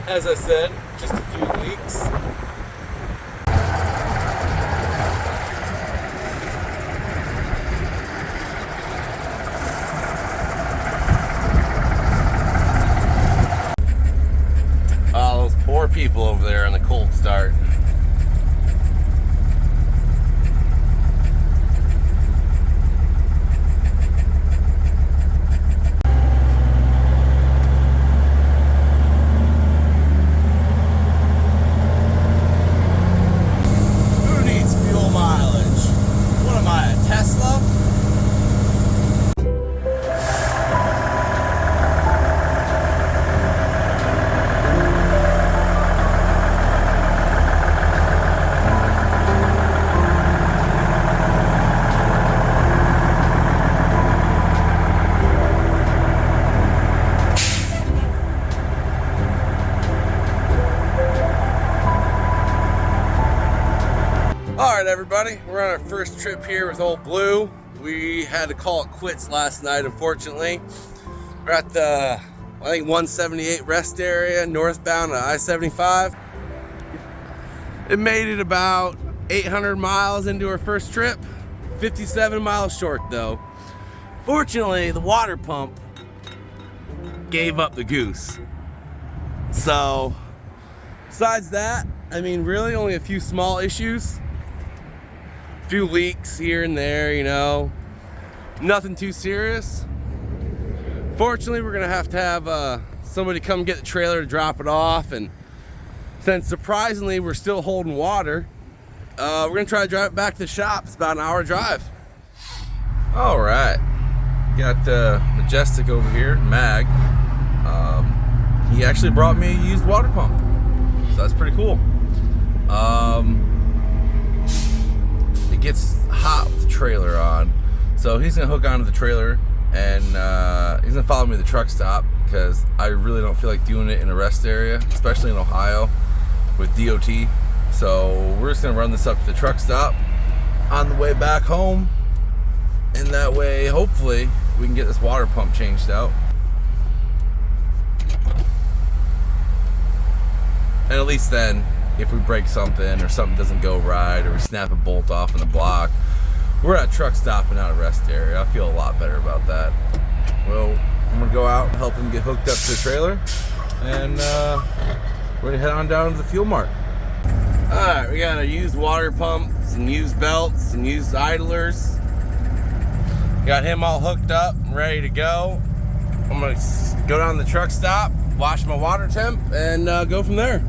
As I said, just a few leaks. Oh, those poor people over there on the cold start. Alright everybody, we're on our first trip here with Old Blue. We had to call it quits last night, unfortunately. We're at the, I think, 178 rest area, northbound on I-75. It made it about 800 miles into our first trip. 57 miles short though. Fortunately, the water pump gave up the goose. So, besides that, I mean, really only a few small issues. Few leaks here and there, you know, nothing too serious. Fortunately, we're gonna have somebody come get the trailer to drop it off, and since surprisingly we're still holding water, we're gonna try to drive it back to the shop. It's about an hour drive. All right, got Majestic over here, Mag. He actually brought me a used water pump, so that's pretty cool. It gets hot with the trailer on, so he's gonna hook onto the trailer and he's gonna follow me to the truck stop because I really don't feel like doing it in a rest area, especially in Ohio with DOT. So we're just gonna run this up to the truck stop on the way back home, and that way hopefully we can get this water pump changed out. And at least then, if we break something or something doesn't go right or we snap a bolt off in the block, we're at a truck stop and not a rest area. I feel a lot better about that. Well, I'm gonna go out and help him get hooked up to the trailer, and we're gonna head on down to the fuel mart. All right, we got a used water pump, some used belts, some used idlers. Got him all hooked up and ready to go. I'm gonna go down to the truck stop, wash my water temp, and go from there.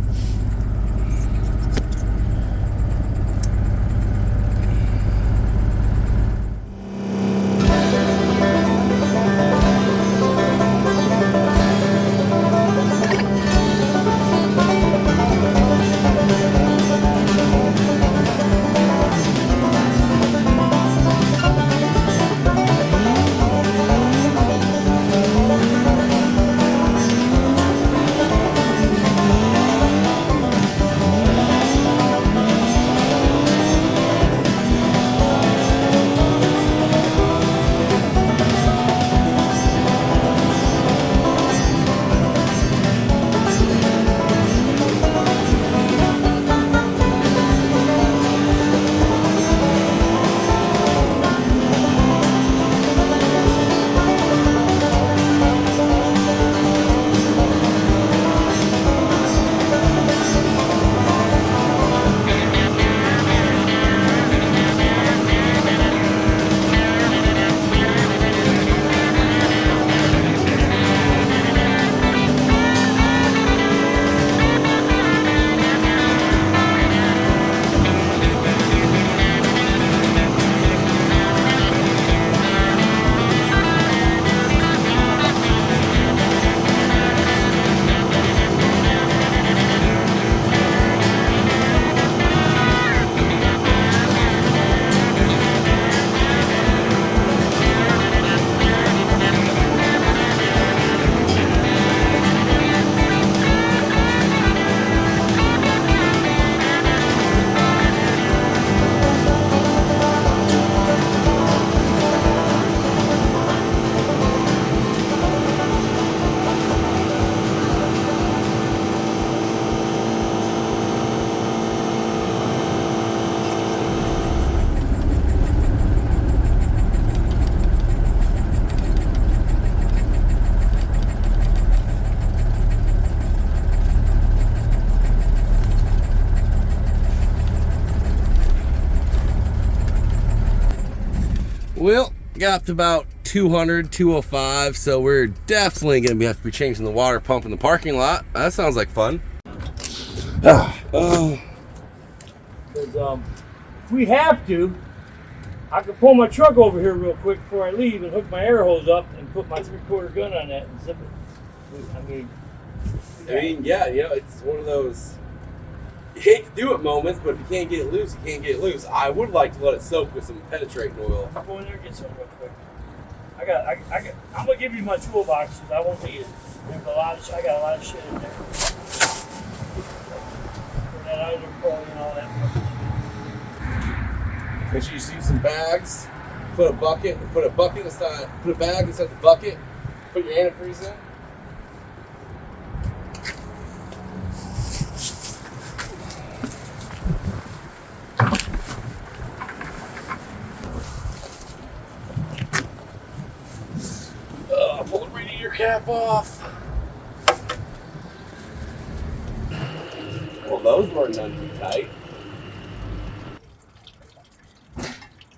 Well, got up to about 200, 205, so we're definitely going to have to be changing the water pump in the parking lot. That sounds like fun. Because if we have to, I could pull my truck over here real quick before I leave and hook my air hose up and put my 3/4 gun on that and zip it. I mean, yeah, it's one of those you hate to do it moments, but if you can't get it loose, you can't get it loose. I would like to let it soak with some penetrating oil. I'll go in there and get some real quick. I'm gonna give you my toolbox because I won't need it. There's I got a lot of shit in there. For that idler pulley and all that. Make sure you see some bags. Put a bag inside the bucket. Put your antifreeze in. Pull the radiator cap off. Well, those weren't none too tight.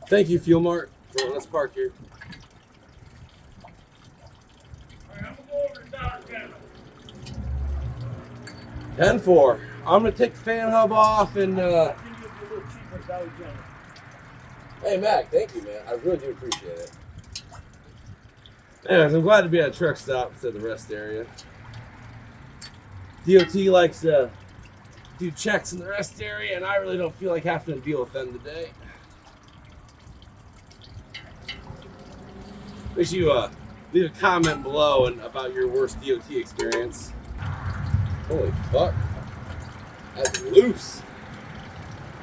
Thank you, Fuel Mart, for letting us park here. Alright, I'm gonna go over to Dollar General. 10-4. I'm gonna take the fan hub off and I think it'll be a little cheaper at Dollar General. Hey Mac, thank you, man. I really do appreciate it. Anyways, I'm glad to be at a truck stop instead of the rest area. DOT likes to do checks in the rest area, and I really don't feel like having to deal with them today. Make sure you leave a comment below about your worst DOT experience. Holy fuck. That's loose.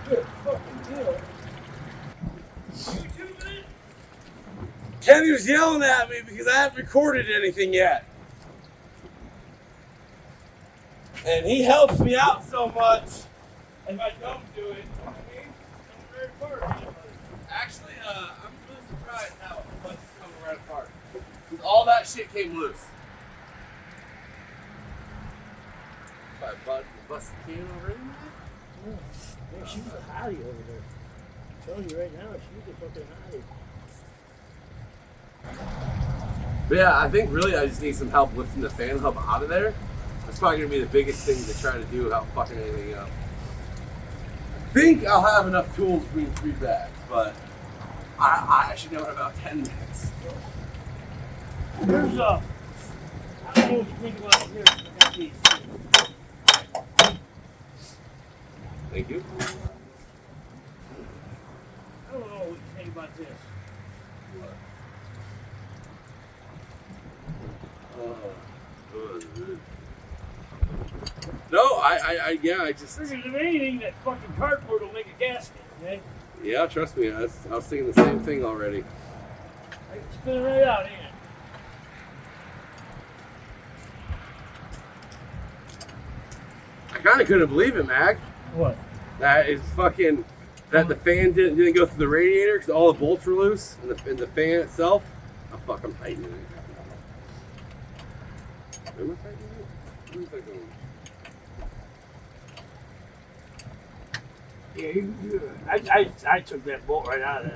Good fucking deal. Kenny was yelling at me because I haven't recorded anything yet. And he helps me out so much if I don't do it. I'm very far. Actually, I'm really surprised how much it's coming right apart. Because all that shit came loose. If I bust the can over in there? Yeah, she's a hottie over there. I'm telling you right now, she's a fucking hottie. But yeah, I think really I just need some help lifting the fan hub out of there. That's probably going to be the biggest thing to try to do without fucking anything up. I think I'll have enough tools to bring 3 bags, but I should know in about 10 minutes. There's I don't know what you think about here. I got these. Thank you. I don't know what you think about this. No, I just. Figured if anything, that fucking cardboard will make a gasket, okay? Yeah, trust me, I was thinking the same thing already. I can spin it right out, ain't it? I kind of couldn't believe it, Mac. What? That is fucking. That the fan didn't go through the radiator because all the bolts were loose and the fan itself. Oh fuck, I'm tightening it. Am I tightening it? Where's that going? Yeah, I took that bolt right out of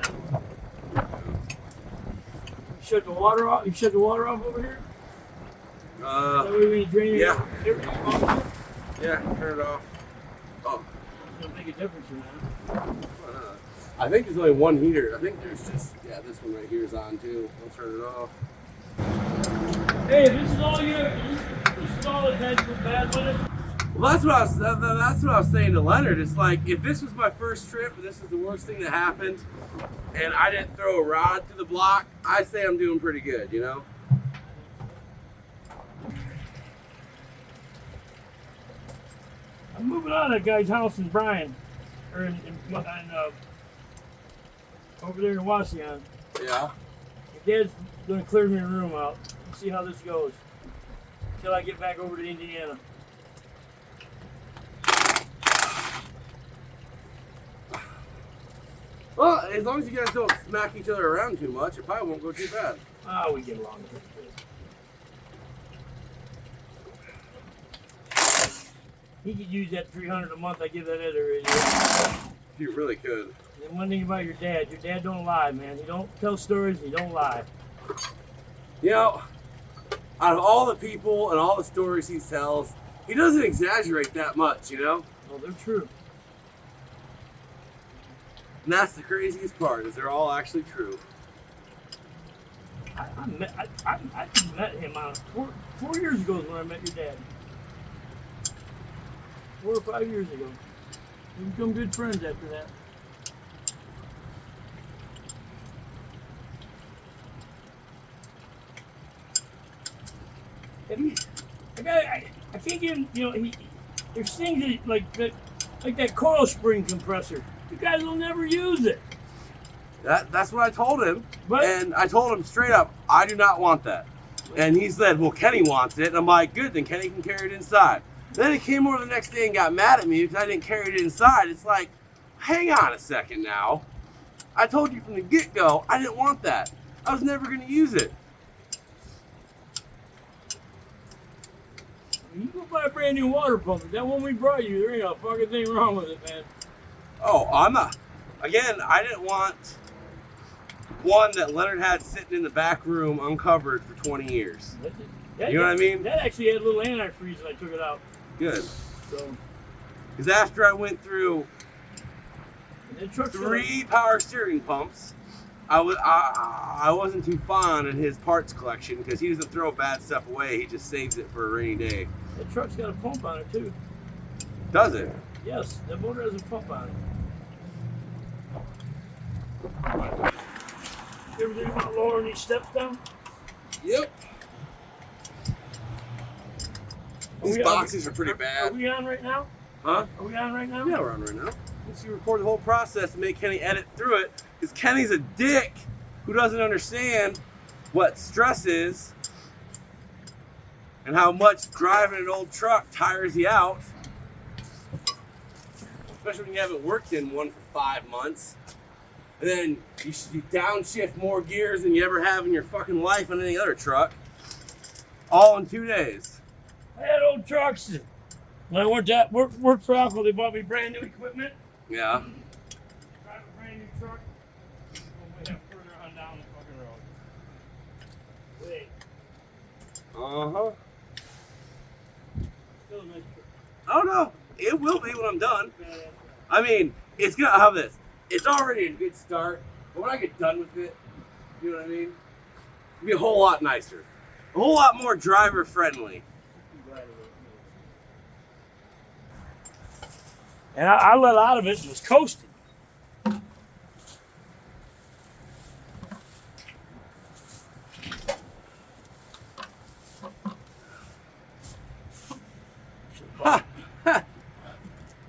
there. You shut the water off? You shut the water off over here? That way when you drain it, yeah. everything off? Yeah, turn it off. Oh. It'll make a difference in that. I think there's only one heater. I think there's just, this one right here is on too. I'll turn it off. Hey, this is all you. This is all it had to go bad with it. Well, that's what I was saying to Leonard. It's like, if this was my first trip and this is the worst thing that happened, and I didn't throw a rod through the block, I'd say I'm doing pretty good, you know? I'm moving on to that guy's house in Bryan, or over there in Wasion. Yeah. Dad's gonna clear me a room out. Let's see how this goes until I get back over to Indiana. Well, as long as you guys don't smack each other around too much, it probably won't go too bad. Ah, we get along pretty good. He could use that $300 a month I give that other idiot. You really could. And one thing about your dad don't lie, man. He don't tell stories, he don't lie. You know, out of all the people and all the stories he tells, he doesn't exaggerate that much, you know? Well, they're true. And that's the craziest part, is they're all actually true. I met him on 4 years ago is when I met your dad. 4 or 5 years ago. We become good friends after that. I can't get him, you know, there's things that, like that coil spring compressor. You guys will never use it. That's what I told him. But, and I told him straight up, I do not want that. And he said, well, Kenny wants it. And I'm like, good, then Kenny can carry it inside. Then he came over the next day and got mad at me because I didn't carry it inside. It's like, hang on a second now. I told you from the get-go, I didn't want that. I was never going to use it. you go buy a brand new water pump. That one we brought you, there ain't a fucking thing wrong with it, man. Oh, I'm not. Again, I didn't want one that Leonard had sitting in the back room uncovered for 20 years. You know what I mean? That actually had a little antifreeze and I took it out. Good. So, because after I went through and 3 power steering pumps, I wasn't too fond in his parts collection because he doesn't throw bad stuff away. He just saves it for a rainy day. That truck's got a pump on it too. Does it? Yes, that motor has a pump on it. You ever think about lowering these steps down? Yep. These boxes are pretty bad. Are we on right now? Huh? Are we on right now? Yeah, we're on right now. Once you record the whole process and make Kenny edit through it, because Kenny's a dick who doesn't understand what stress is and how much driving an old truck tires you out. Especially when you haven't worked in one for 5 months. And then you downshift more gears than you ever have in your fucking life on any other truck. All in 2 days. I had old trucks. When I worked for Alco, they bought me brand new equipment. Yeah. Drive a brand new truck. We have further on down the fucking road. Wait. Uh-huh. Still a nice truck. Oh no, it will be when I'm done. I mean, it's gonna have this. It's already a good start, but when I get done with it, you know what I mean? It'll be a whole lot nicer. A whole lot more driver friendly. And I let out of it and was coasting.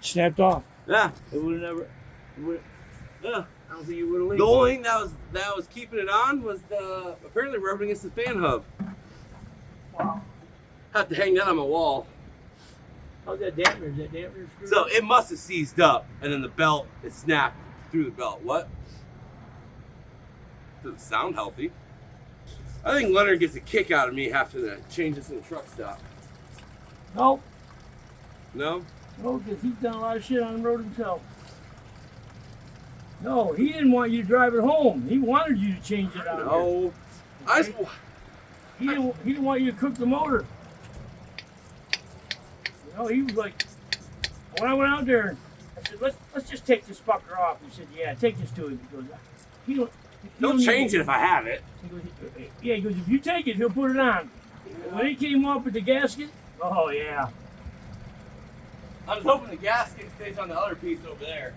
Snapped off. Yeah. It would have never. Yeah. I don't think you would have leaked. The only thing that was keeping it on was apparently rubbing against the fan hub. Wow. Have to hang that on my wall. How's that dampener? Is that dampener screwed So up? it must have seized up, and then the belt, it snapped through the belt. What? Doesn't sound healthy. I think Leonard gets a kick out of me having to change this in the truck stop. No. No? No, because he's done a lot of shit on the road himself. No, he didn't want you to drive it home. He wanted you to change it out. No. He didn't want you to cook the motor. You know, he was like, when I went out there, I said, let's just take this fucker off. He said, yeah, take this to him. He goes, Don't change it if I have it. He goes, yeah, he goes, if you take it, he'll put it on. When he came up with the gasket, oh yeah. I was hoping the gasket stays on the other piece over there.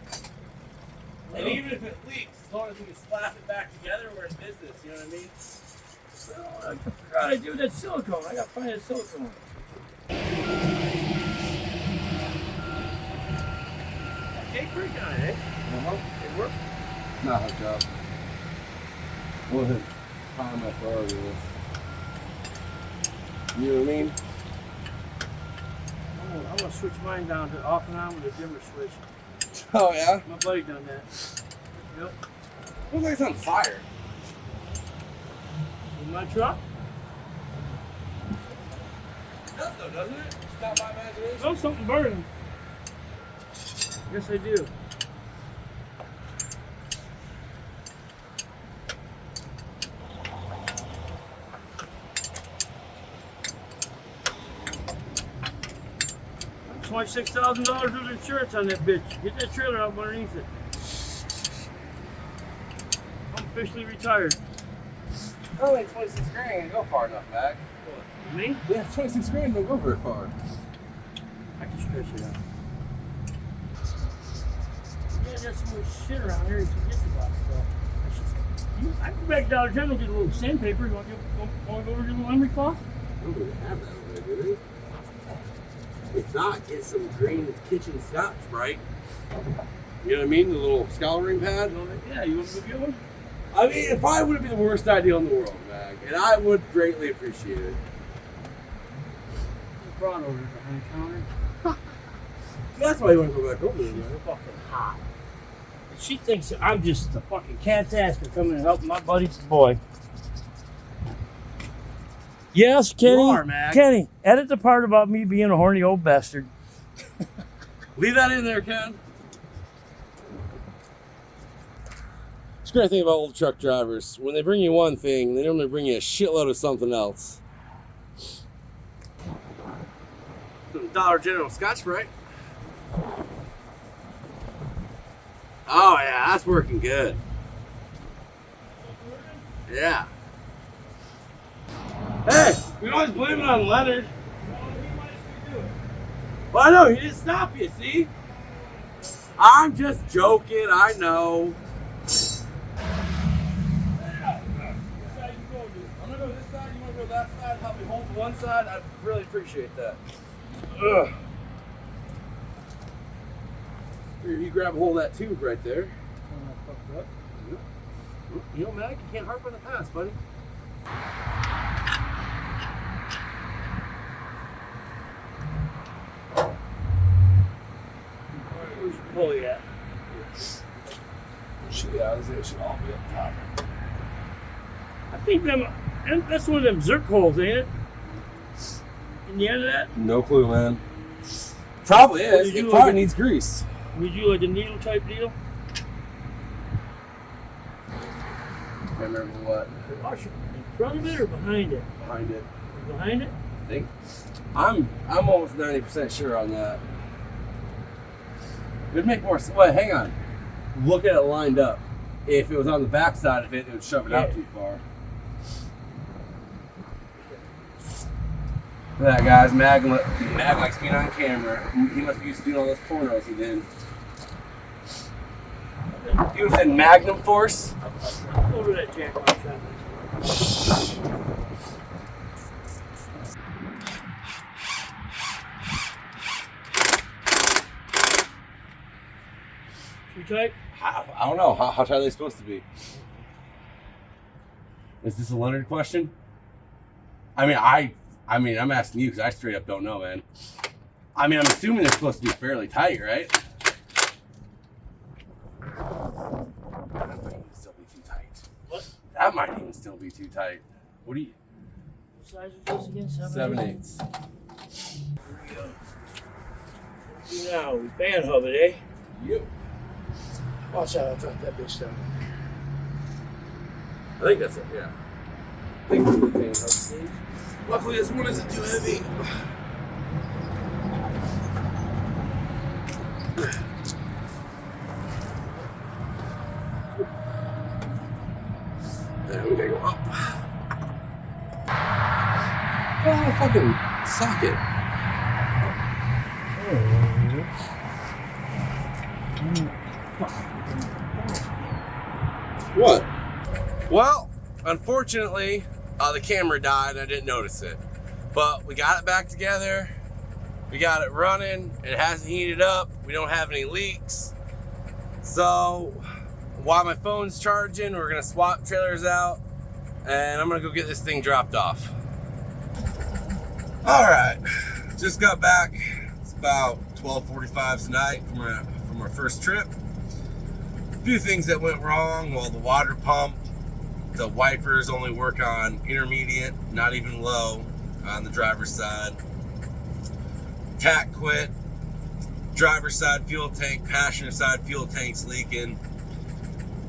And even if it leaks, as long as we can slap it back together, we're in business, you know what I mean? Well, I forgot I do that silicone. I got to find that silicone. Cake break on it, eh? Uh-huh. It worked? Not hooked up. Wasn't high on my priority list. You know what I mean? I'm going to switch mine down to off and on with a dimmer switch. Oh, yeah? My buddy done that. Yep. Looks like it's on fire. In my truck? It does though, doesn't it? It's not my imagination. Smells something burning. Yes, I do. $26,000 worth of insurance on that bitch. Get that trailer out from underneath it. I'm officially retired. Oh, like 26 grand ain't gonna go far enough, Mac. Me? Yeah, 26 grand don't go very far. I can stretch it out. Yeah, there's so much shit around here. He forgets about stuff. I can go back to Dollar General and get a little sandpaper. You want to go over to a little emery cloth? I don't really have that over there, do they? If not, get some green kitchen Scotch, right? You know what I mean? The little scouring pad? Yeah, you want to go get one? I mean, it probably wouldn't be the worst idea in the world, Mag, and I would greatly appreciate it. Just brought over behind the counter. That's why you want to go back over there, She's man. fucking hot. And she thinks I'm just a fucking cat's ass for coming and helping my buddy's boy. Yes, Kenny. You are, Mac. Kenny, edit the part about me being a horny old bastard. Leave that in there, Ken. It's a great thing about old truck drivers. When they bring you one thing, they normally bring you a shitload of something else. Dollar General Scotch, right? Oh yeah, that's working good. Yeah. Hey, we can always blame it on Leonard. Well, I know, he didn't stop you, see? I'm just joking, I know. I'm gonna go this side, you wanna go that side, help me hold to one side? I'd really appreciate that. Ugh. Here, you grab a hold of that tube right there. You know, Mac, you can't harp on the past, buddy. Where's your pulley at? Yeah, it should all be up top. I think that's one of them Zerk holes, ain't it? In the end of that? No clue, man. Probably is. Did you It probably like- needs grease. Would you like a needle type deal? I remember what? Wash it in front of it or behind it? Behind it. Behind it? I think. I'm almost 90% sure on that. It'd make more sense. Wait, hang on. Look at it lined up. If it was on the back side of it, it would shove it out Yeah. too far. Look at that, guys. Mag likes being on camera. He must be used to doing all those pornos he did. He was in Magnum Force. Over to that jack off shop. Too tight? I don't know. How tight are they supposed to be? Is this a Leonard question? I mean, I'm asking you because I straight up don't know, man. I mean, I'm assuming they're supposed to be fairly tight, right? That might even still be too tight. What? That might even still be too tight. What do you? What size is this again? 7/8. Here we go. What do now? We band hub it, eh? Yep. Watch out, I'll drop that bitch down. I think that's it. Yeah. I think we're the fan hub. Luckily, this one isn't too heavy. Then we gotta go up. Oh, fucking socket. What? Well, unfortunately, the camera died and I didn't notice it. But we got it back together. We got it running. It hasn't heated up. We don't have any leaks. So while my phone's charging, we're gonna swap trailers out and I'm gonna go get this thing dropped off. All right, just got back. It's about 12:45 tonight from our first trip. A few things that went wrong. Well, the water pump, the wipers only work on intermediate, not even low on the driver's side. Tack quit. Driver's side fuel tank, passenger side fuel tank's leaking.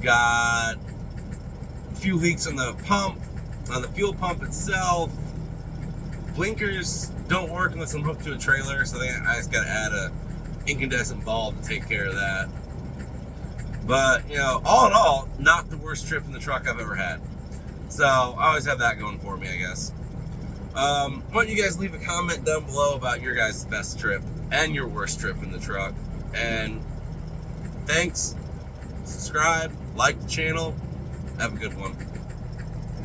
Got a few leaks on the pump, on the fuel pump itself. blinkers don't work unless I'm hooked to a trailer, so I just gotta add a incandescent bulb to take care of that. But, you know, all in all, not the worst trip in the truck I've ever had. So, I always have that going for me, I guess. Why don't you guys leave a comment down below about your guys' best trip and your worst trip in the truck. And thanks. Subscribe, like the channel. Have a good one.